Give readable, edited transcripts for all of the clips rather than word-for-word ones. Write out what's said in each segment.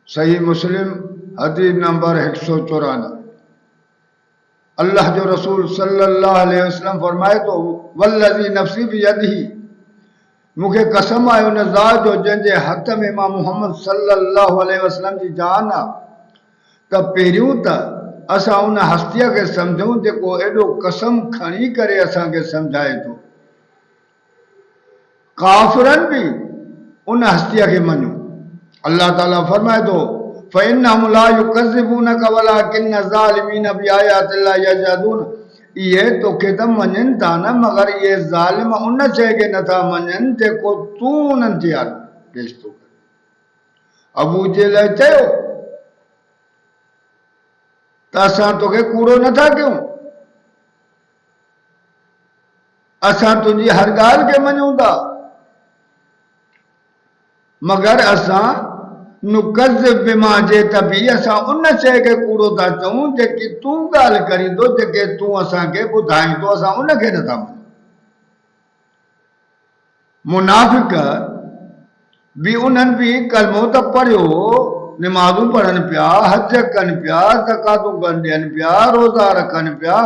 सही मुस्लिम हदीस नंबर 194। अल्लाह जो रसूल सल्लल्लाहु अलैहि वसल्लम फरमाए तो वल्लज़ी नफ़्सी बियदिही, मूंखे कसम आहे उन ज़ात जो जंहिंजे हथ में मां मोहम्मद सल्लल्लाहु अलैहि वसल्लम जी जान आहे, त पहिरियों त असां उन हस्तीअ खे सम्झूं जेको एॾो कसम खणी करे असांखे सम्झाए थो। काफ़िरनि बि उन हस्तीअ खे मञो। अल्लाह ताला फरमाए थो फ़इन्नहुम ला युकज़्ज़िबूनक वलाकिन्न ज़ालिमीन बिआयातिल्लाहि यजहदून। इहे तोखे त मञनि था न, मगर इहे ज़ालिम उन शइ खे नथा मञनि जेको तूं उन्हनि जे हथ पेश थो करे। अबू जहल चयो त असां तोखे कूड़ो नथा कयूं, असां तुंहिंजी हर ॻाल्हि खे मञूं था, मगर असां नुकज़्ज़िब बिमा जे त बि असां उन शइ खे कूड़ो था चऊं जेकी तूं ॻाल्हि करींदो, जेके तूं असांखे ॿुधाईंदो, असां उनखे नथा मञूं। मुनाफ़िक भी उन्हनि भी कलमो त पढ़ियो, निमाज़ूं पढ़नि पिया, हज कनि पिया, ज़कातूं ॾियनि पिया, रोज़ा रखनि पिया,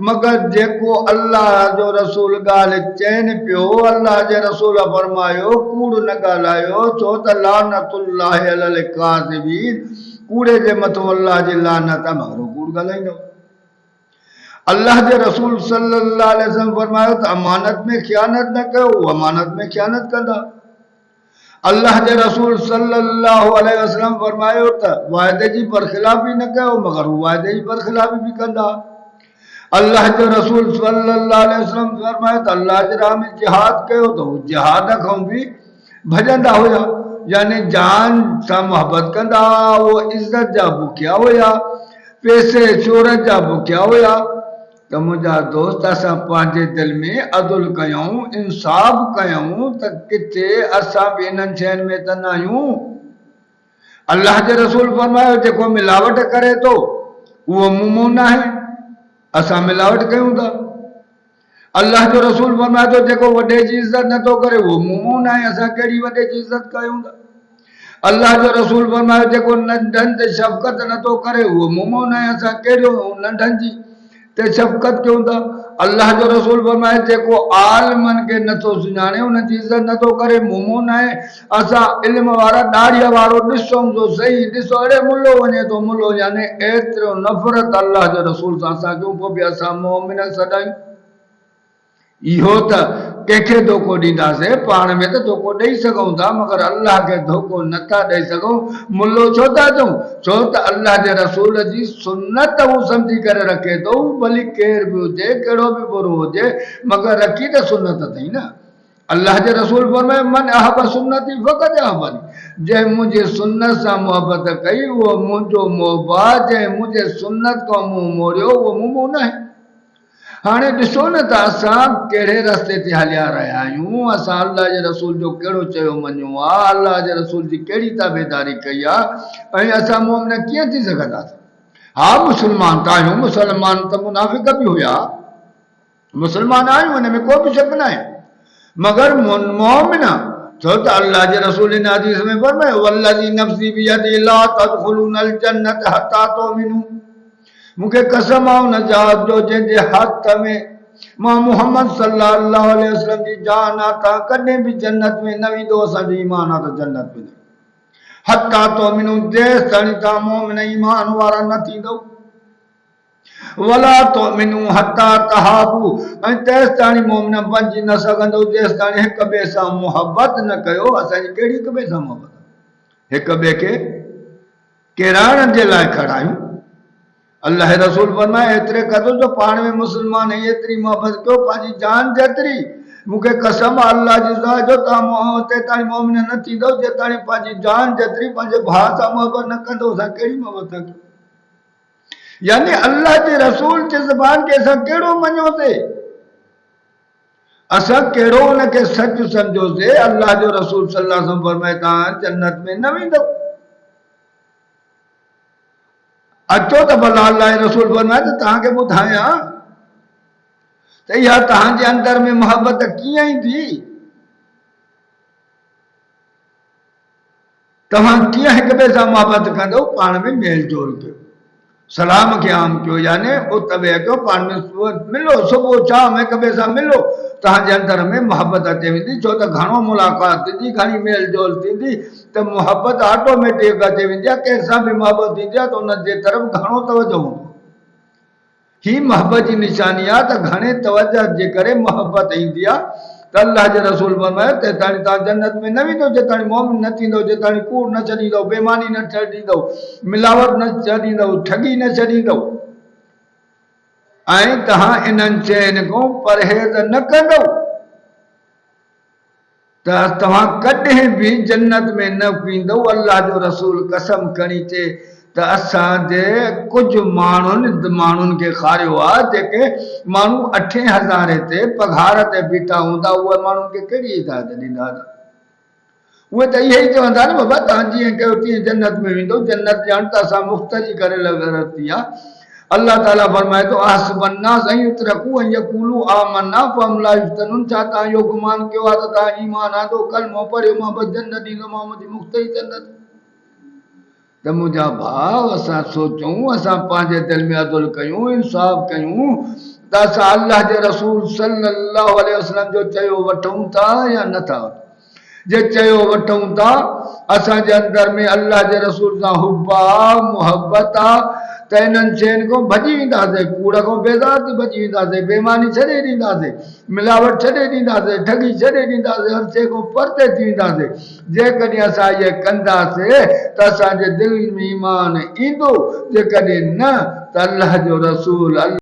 मगर जेको अल्लाह जो रसूल ॻाल्हि चइनि पियो, अल्लाह जे रसूल फरमायो कूड़ न ॻाल्हायो, छो त लानतुल्लाहि अलल काज़िबीन, कूड़े जे मथां अल्लाह जी लानत आहे, मगर कूड़ ॻाल्हाईंदो। अल्लाह जे रसूल सल्लल्लाहु अलैहि वसल्लम फरमायो त अमानत में ख़यानत न कयो, अमानत में ख़यानत कंदा। अल्लाह जे रसूल सल्लल्लाहु अलैहि वसल्लम फरमायो त वाइदे जी बरख़िलाफ़ी न कयो, मगर हू वाइदे जी बरख़िलाफ़ी भी कंदा। अल्लाह जे रसूल सल्लल्लाहु अलैहि वसल्लम फरमायो त अल्लाह जे राह में जिहाद कयो त हू जिहाद खां भी भॼंदा हुया, यानी जान सां मोहब्बत कंदा, वो इज़्ज़त जा बुखिया हुया, पैसे शोहरत जा बुखिया हुया। त मुंहिंजा दोस्त असां पंहिंजे दिलि में अदुल कयूं, इंसाफ़ कयूं त किथे असां बि इन्हनि शयुनि में त न आहियूं। अल्लाह जे रसूल फरमायो जेको मिलावट करे थो उहो मुंहुं न आहे, असां मिलावट कयूं था। अल्लाह जो रसूल फरमाए थो जेको वॾे जी इज़्ज़त नथो करे उहो मुंहुं न आहे, असां कहिड़ी वॾे जी इज़्ज़त कयूं था। अल्लाह जो रसूल फरमायो जेको नंढनि ते शफ़क़त नथो करे उहो मुंहुं न आहे, असां कहिड़ो नंढनि जी ते शफ़क़त कयूं था। अल्लाह जो रसूल फरमाए जेको आलिमनि खे नथो सुञाणे, उन्हनि जी इज़्ज़त नथो करे, मुंहुं न आहे, असां इल्म वारा दाढ़ीअ वारो ॾिसूं तो सही, ॾिसो अड़े मुल्लो वञे थो, मुल्लो यानी एतिरो नफ़रत अल्लाह जो रसूल सां असां कयूं, पोइ बि असां मोमिन सॾायूं। इहो त कंहिंखे धोखो ॾींदासीं, पाण में त धोखो ॾेई सघूं था, मगर अल्लाह खे धोखो नथा ॾेई सघूं। मुल्लो छो था चऊं? छो त अल्लाह जे रसूल जी सुन्नत हू सम्झी करे रखे थो, भली केर बि हुजे, कहिड़ो बि बुरो हुजे, मगर रखी त सुन्नत अथई न। अल्लाह जे रसूल फरमाए मन अहब सुन्नती फ़क़द अहबनी, जंहिं मुंहिंजे सुन्नत सां मोहब्बत कई उहो मुंहिंजो मोहबा, जंहिं मुंहिंजे सुन्नत खां मुंहुं मोड़ियो उहो मुंहुं न आहे। हाणे ॾिसो न त असां कहिड़े रस्ते ते हलिया रहिया आहियूं, असां अल्लाह जे रसूल जो कहिड़ो चयो मञियो आहे, अल्लाह जे रसूल जी कहिड़ी ताबेदारी कई आहे, ऐं असां मोमिन कीअं थी सघंदासीं? हा मुस्लमान त आहियूं, मुस्लमान त मुनाफ़िक बि हुया, मुस्लमान आहियूं, हिन में को बि शक न आहे, मगर मोमिन छो त अल्लाह जे रसूल इन हदीस में फरमायो वल्लज़ी नफ़्सी बियदिही ला तदख़ुलूनल जन्नत हत्ता तुमिनू, मूंखे कसम आहे उन ज़ात जो जंहिंजे हथ में मां मोहम्मद सल्लल्लाहु अलैहि वसल्लम जी जान आहे, तव्हां कॾहिं बि जन्नत में न वेंदो, असांजो ईमान आहे त जन्नत में हत्ता तुमिनू, जेसि ताईं तव्हां मोमिन ईमान वारा न थींदव, वला तुमिनू हत्ता तहाबू, ऐं तेसि ताईं मोमिन बणिजी न सघंदव जेसि ताईं हिक ॿिए सां मोहब्बत न कयो। असांजी कहिड़ी हिक ॿिए सां मोहब्बत? हिक ॿिए खे किराइण जे लाइ खड़ा आहियूं। अल्लाह रसूल फरमाए एतिरे क़दुर जो पाण में मुस्लमान है, एतिरी मोहब्बत कयो पंहिंजी जान जेतिरी। मूंखे कसम अल्लाह जी ज़ात जो तव्हां तेताईं मोमिन न थींदव जेताईं पंहिंजी जान जेतिरी पंहिंजे भाउ सां मोहब्बत न कंदो। असां कहिड़ी मोहब्बत था कयूं? यानी अल्लाह जे रसूल जे ज़बान खे असां कहिड़ो मञियोसीं, असां कहिड़ो उनखे सच सम्झोसीं। अल्लाह जो रसूल सल्लल्लाहु अलैहि वसल्लम फरमाए तव्हां जन्नत में न वेंदव। अचो त भला अल्लाह रसूल फरमाए त तव्हांखे ॿुधायां त इहा तव्हांजे अंदर में मोहब्बत कीअं ईंदी। तव्हां कीअं हिक ॿिए सां मोहबत कंदो पाण में मेल जोल कयो सलाम के आम कयो यानी उत वेह कयो पाण में मिलो सुबुह शाम हिक ॿिए सां मिलो तव्हांजे अंदर में मोहबत अचे वेंदी छो त घणो मुलाक़ात थींदी घणी मेल जोल थींदी त मोहबत ऑटोमेटिक अचे वेंदी आहे कंहिंसां बि मोहबत थींदी आहे त उन जे तरफ़ घणो तवजो हूंदो ही मोहब्बत की निशानी आहे त घणे तवजह जे करे मोहब्बत ईंदी आहे त अल्लाह जे रसूल फरमायो तेताणी तव्हां जन्नत में न वेंदो जेताणी मोमिन न थींदो जेताणी कूड़ न छॾींदो बेईमानी न छॾींदो मिलावट न छॾींदो ठगी न छॾींदो ऐं तव्हां इन्हनि शयुनि खां परहेज़ न कंदो त तव्हां कॾहिं बि जन्नत में न वेंदो अल्लाह जो रसूल कसम खणी चए त असांजे कुझु माण्हुनि खे खारियो आहे जेके माण्हू 8000 ते पघार ते बीठा हूंदा उहे माण्हुनि खे कहिड़ी हिदायत ॾींदा उहे त इहे ई चवंदा न बाबा तव्हां जीअं कयो तीअं जन्नत में वेंदो जन्नत ॼाण त असां मुख़्तरी करे लॻी आहे अल्लाह ताला फरमाए थो आसबन्ना सही उतरकू ऐं यकूलू आमन्ना फम ला युफ्तनून छा तव्हां इहो गुमान कयो आहे त तव्हां ईमान आंदो कलमो पढ़ियो मां बस जन्नत ॾींदो मां मुंहिंजी मुख़्तरी जन्नत त मुंहिंजा भाउ असां सोचूं असां पंहिंजे दिलि में अदुल कयूं इंसाफ़ कयूं त असां अल्लाह जे रसूल सल्लल्लाहु अलैहि वसल्लम जो चयो वठूं था या नथा जे चयो वठूं था असांजे अंदर में अल्लाह जे रसूल सां हुब आहे मुहबत आहे त इन्हनि शयुनि खां भॼी वेंदासीं कूड़ खां बेज़ार थी भॼी वेंदासीं बेईमानी छॾे ॾींदासीं मिलावट छॾे ॾींदासीं ठगी छॾे ॾींदासीं हर शइ खां परते थी वेंदासीं जेकॾहिं असां इहे कंदासीं त असांजे दिलि में ईमान ईंदो जेकॾहिं न त अल्लाह जो रसूल